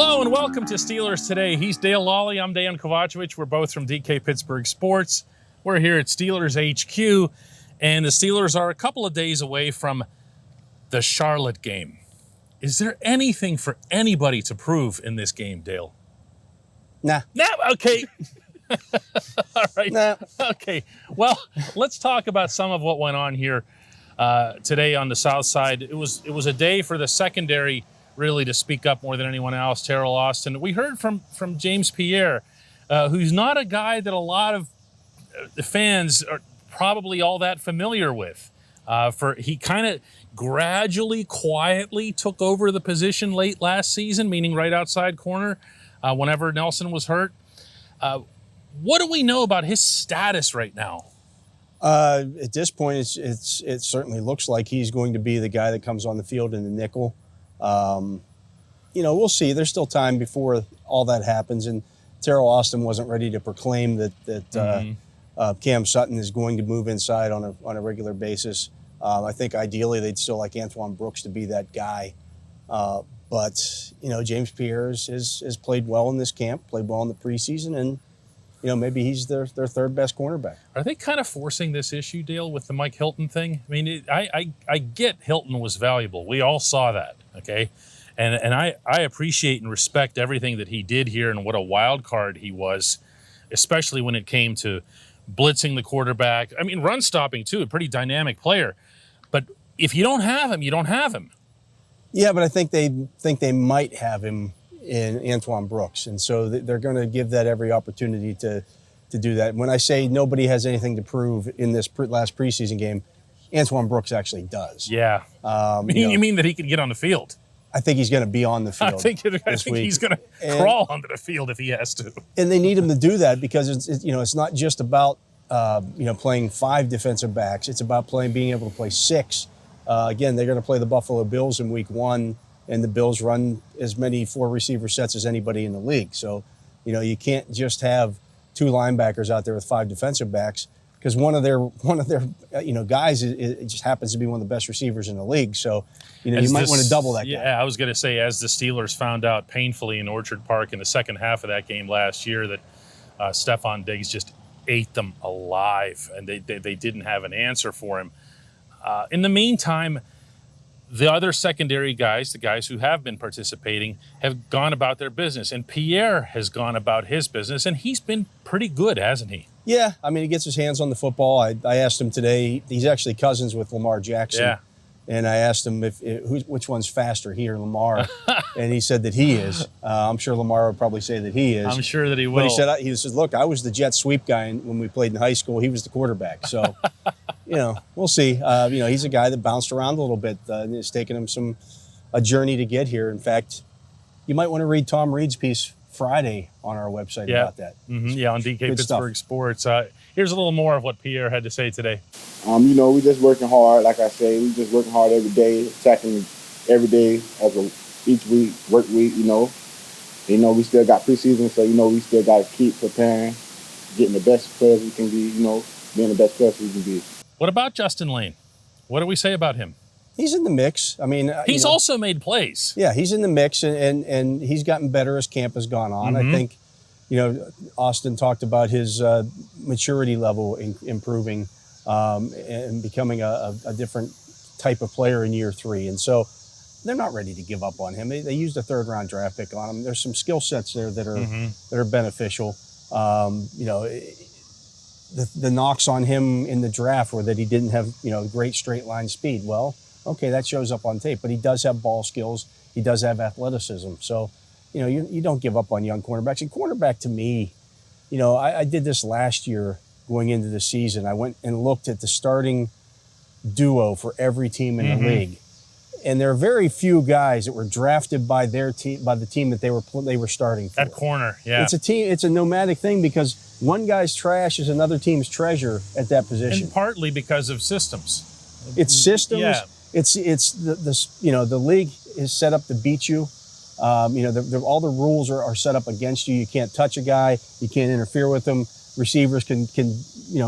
Hello and welcome to Steelers Today. He's Dale Lawley. I'm Dejan Kovacevic. We're both from DK Pittsburgh Sports. We're here at Steelers HQ, and the Steelers are a couple of days away from the Charlotte game. Is there anything for anybody to prove in this game, Dale? Nah. Okay. All right. Nah. Okay. Well, let's talk about some of what went on here today on the South Side. It was a day for the secondary really to speak up more than anyone else. Teryl Austin. We heard from James Pierre, who's not a guy that a lot of the fans are probably all that familiar with. He kind of gradually, quietly took over the position late last season, meaning right outside corner, whenever Nelson was hurt. What do we know about his status right now? At this point, it certainly looks like he's going to be the guy that comes on the field in the nickel. We'll see. There's still time before all that happens, and Teryl Austin wasn't ready to proclaim that Cam Sutton is going to move inside on a regular basis. I think ideally they'd still like Antoine Brooks to be that guy. But James Pierre has played well in this camp, played well in the preseason, and maybe he's their third best cornerback. Are they kind of forcing this issue, Dale, with the Mike Hilton thing? I mean, I get Hilton was valuable. We all saw that, okay? And I appreciate and respect everything that he did here and what a wild card he was, especially when it came to blitzing the quarterback. I mean, run stopping too, a pretty dynamic player. But if you don't have him, you don't have him. Yeah, but I think they might have him in Antoine Brooks, and so they're going to give that every opportunity to do that. When I say nobody has anything to prove in this last preseason game, Antoine Brooks actually does. Yeah. You mean that he could get on the field? I think he's going to be on the field. I think he's going to crawl onto the field if he has to. And they need him to do that because it's not just about playing 5 defensive backs. It's about being able to play 6. Again, they're going to play the Buffalo Bills in Week 1. And the Bills run as many 4 receiver sets as anybody in the league. So, you can't just have 2 linebackers out there with 5 defensive backs because one of their guys it just happens to be one of the best receivers in the league. So, you might want to double that guy. Yeah, I was going to say, as the Steelers found out painfully in Orchard Park in the second half of that game last year, that Stephon Diggs just ate them alive, and they didn't have an answer for him. In the meantime, the other secondary guys, the guys who have been participating, have gone about their business. And Pierre has gone about his business, and he's been pretty good, hasn't he? Yeah, I mean, he gets his hands on the football. I asked him today, he's actually cousins with Lamar Jackson. Yeah. And I asked him which one's faster, he or Lamar, and he said that he is. I'm sure Lamar would probably say that he is. I'm sure that he will. But he said, look, I was the jet sweep guy when we played in high school. He was the quarterback. So, we'll see. He's a guy that bounced around a little bit. It's taken him a journey to get here. In fact, you might want to read Tom Reed's piece Friday on our website about that. Mm-hmm. Yeah, on DK Pittsburgh Sports. Here's a little more of what Pierre had to say today. We just working hard. Like I say, we just working hard every day, attacking every day each week, work week. We still got preseason, so we still got to keep preparing, getting the best players we can be. Being the best players we can be. What about Justin Lane? What do we say about him? He's in the mix. I mean, he's also made plays. Yeah, he's in the mix, and he's gotten better as camp has gone on. Mm-hmm. I think, Austin talked about his maturity level improving and becoming a different type of player in year 3. And so they're not ready to give up on him. They used a 3rd-round draft pick on him. There's some skill sets there that are beneficial. The knocks on him in the draft were that he didn't have, great straight line speed. Well, okay, that shows up on tape, but he does have ball skills. He does have athleticism. So, you don't give up on young cornerbacks. And cornerback to me, I did this last year going into the season. I went and looked at the starting duo for every team in the league. And there are very few guys that were drafted by their team, by the team that they were starting for. At corner, yeah. It's a nomadic thing because one guy's trash is another team's treasure at that position. And partly because of systems. It's systems. Yeah. It's the league is set up to beat you. All the rules are set up against you. You can't touch a guy. You can't interfere with him. Receivers can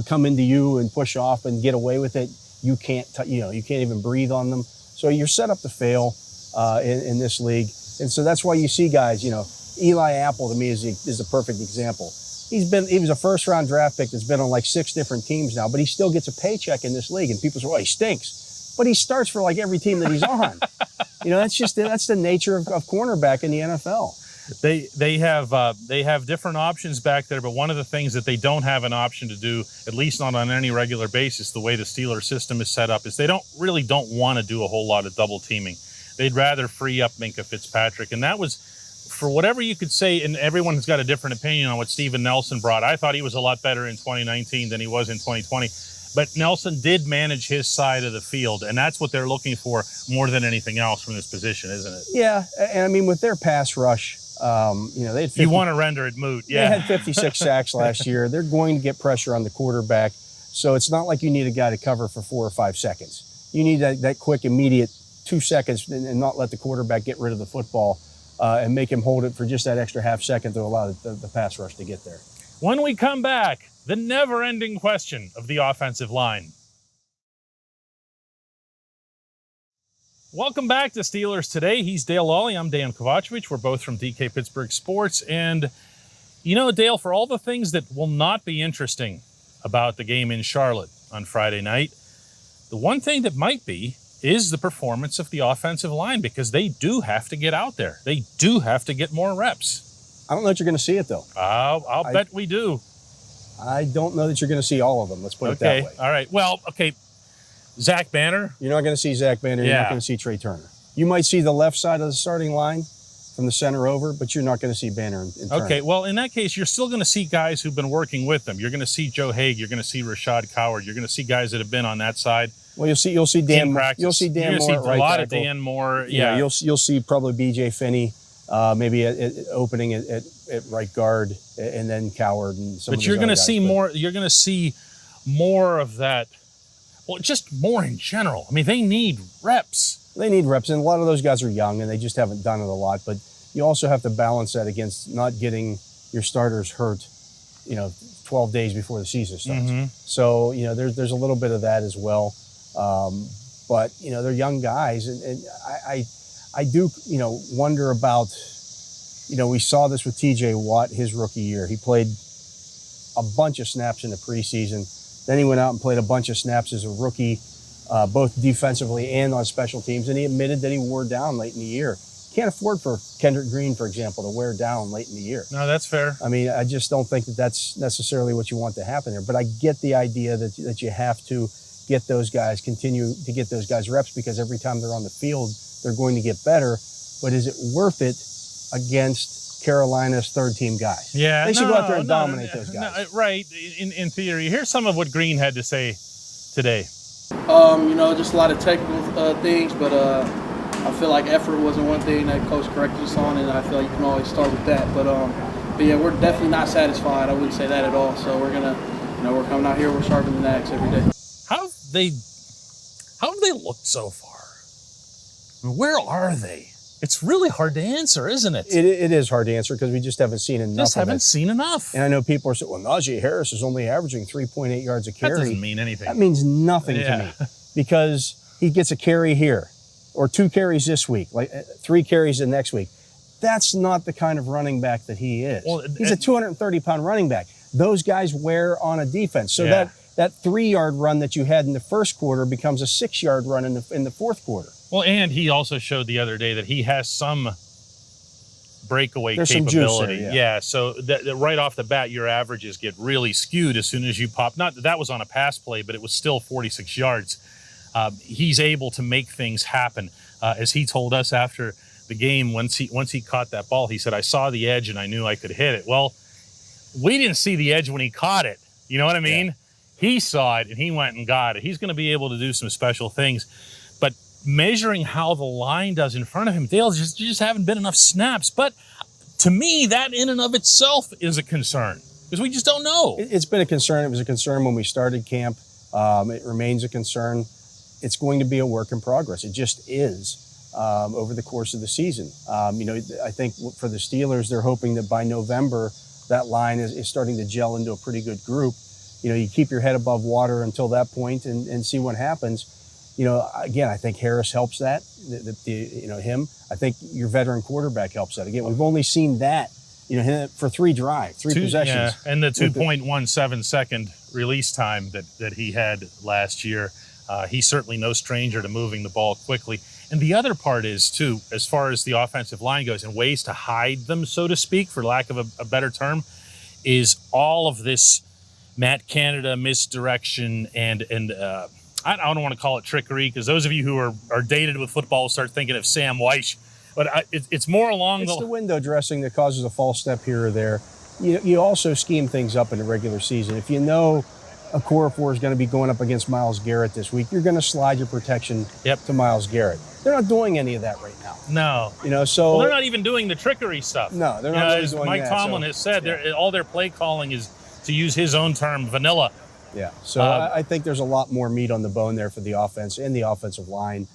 come into you and push off and get away with it. You can't you can't even breathe on them. So you're set up to fail in this league. And so that's why you see guys, Eli Apple to me is the perfect example. He was a first-round draft pick that's been on like 6 different teams now, but he still gets a paycheck in this league. And people say, well, he stinks. But he starts for like every team that he's on. That's the nature of cornerback in the NFL. They have different options back there, but one of the things that they don't have an option to do, at least not on any regular basis, the way the Steelers system is set up, is they don't want to do a whole lot of double teaming. They'd rather free up Minkah Fitzpatrick, and that was, for whatever you could say, and everyone has got a different opinion on what Steven Nelson brought. I thought he was a lot better in 2019 than he was in 2020. But Nelson did manage his side of the field, and that's what they're looking for more than anything else from this position, isn't it? Yeah, and I mean, with their pass rush, they had 50, you want to render it moot, yeah. They had 56 sacks last year. They're going to get pressure on the quarterback, so it's not like you need a guy to cover for 4 or 5 seconds. You need that quick, immediate 2 seconds and not let the quarterback get rid of the football and make him hold it for just that extra half second to allow the pass rush to get there. When we come back, the never-ending question of the offensive line. Welcome back to Steelers Today. He's Dale Lawley. I'm Dejan Kovacevic. We're both from DK Pittsburgh Sports. And, Dale, for all the things that will not be interesting about the game in Charlotte on Friday night, the one thing that might be is the performance of the offensive line, because they do have to get out there. They do have to get more reps. I don't know that you're going to see it, though. I'll bet we do. I don't know that you're going to see all of them. Let's put it that way. All right. Well, okay. Zach Banner. You're not going to see Zach Banner. You're not going to see Trey Turner. You might see the left side of the starting line from the center over, but you're not going to see Banner and Turner. Okay. Well, in that case, you're still going to see guys who've been working with them. You're going to see Joe Haig. You're going to see Rashad Coward. You're going to see guys that have been on that side. Well, you'll see Dan. You'll see Dan Moore at right a lot tackle. of Dan Moore. Yeah. You'll see probably B.J. Finney, maybe opening at right guard, and then Coward and some. But you're going to see more. You're going to see more of that. Well, just more in general. I mean, they need reps. They need reps, and a lot of those guys are young, and they just haven't done it a lot. But you also have to balance that against not getting your starters hurt, 12 days before the season starts. Mm-hmm. So, there's a little bit of that as well. But, they're young guys, and I do, wonder about, we saw this with T.J. Watt his rookie year. He played a bunch of snaps in the preseason. Then he went out and played a bunch of snaps as a rookie, both defensively and on special teams, and he admitted that he wore down late in the year. Can't afford for Kendrick Green, for example, to wear down late in the year. No, that's fair. I mean, I just don't think that that's necessarily what you want to happen there. But I get the idea that you have to get those guys, continue to get those guys reps, because every time they're on the field, they're going to get better. But is it worth it against Carolina's third-team guys? Yeah, they should go out there and dominate those guys. Right, in theory. Here's some of what Green had to say today. Just a lot of technical things, but I feel like effort wasn't one thing that Coach corrected us on, and I feel like you can always start with that. But yeah, we're definitely not satisfied. I wouldn't say that at all. So we're gonna, we're coming out here, we're sharpening the axe every day. How have they looked so far? I mean, where are they? It's really hard to answer, isn't it? It is hard to answer because we just haven't seen enough. Just haven't seen enough. And I know people are saying, well, Najee Harris is only averaging 3.8 yards a carry. That doesn't mean anything. That means nothing to me, because he gets a carry here or 2 carries this week, like 3 carries the next week. That's not the kind of running back that he is. Well, he's a 230-pound running back. Those guys wear on a defense. So that 3-yard run that you had in the first quarter becomes a 6-yard run in the fourth quarter. Well, and he also showed the other day that he has some breakaway There's capability. Some juice there, so that right off the bat, your averages get really skewed as soon as you pop. Not that was on a pass play, but it was still 46 yards. He's able to make things happen. As he told us after the game, once he caught that ball, he said, "I saw the edge and I knew I could hit it." Well, we didn't see the edge when he caught it. You know what I mean? Yeah. He saw it and he went and got it. He's going to be able to do some special things. But measuring how the line does in front of him, Dale, just haven't been enough snaps. But to me, that in and of itself is a concern, because we just don't know. It's been a concern. It was a concern when we started camp. It remains a concern. It's going to be a work in progress. It just is over the course of the season. I think for the Steelers, they're hoping that by November, that line is starting to gel into a pretty good group. You keep your head above water until that point and see what happens. again, I think Harris helps that. Him. I think your veteran quarterback helps that. Again, we've only seen that, him for three possessions. Yeah, and the 2.17 second release time that he had last year. He's certainly no stranger to moving the ball quickly. And the other part is, too, as far as the offensive line goes, and ways to hide them, so to speak, for lack of a better term, is all of this Matt Canada misdirection and I don't want to call it trickery, because those of you who are dated with football will start thinking of Sam Weish. But it's more along the window dressing that causes a false step here or there. You also scheme things up in the regular season. If you know a core four is going to be going up against Myles Garrett this week, you're going to slide your protection to Myles Garrett. They're not doing any of that right now. No. So they're not even doing the trickery stuff. No, they're not really as doing Mike that. Tomlin has said, all their play calling is, to use his own term, vanilla. Yeah, so I think there's a lot more meat on the bone there for the offense and the offensive line.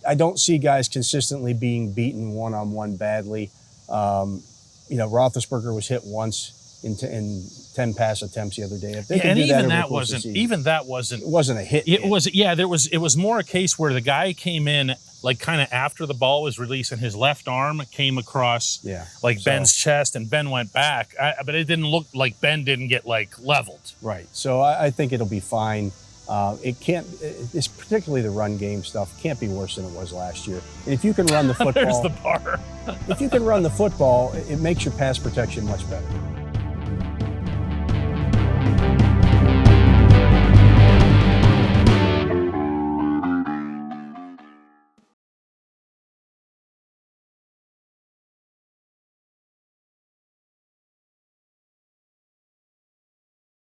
I don't see guys consistently being beaten one-on-one badly. Roethlisberger was hit once in 10 pass attempts the other day. If they can do that, it wasn't a hit. It was more a case where the guy came in like kind of after the ball was released, and his left arm came across Ben's chest, and Ben went back. But it didn't look like Ben didn't get leveled. Right. So I think it'll be fine. It's particularly the run game stuff can't be worse than it was last year. And if you can run the football, there's the bar. If you can run the football, it makes your pass protection much better.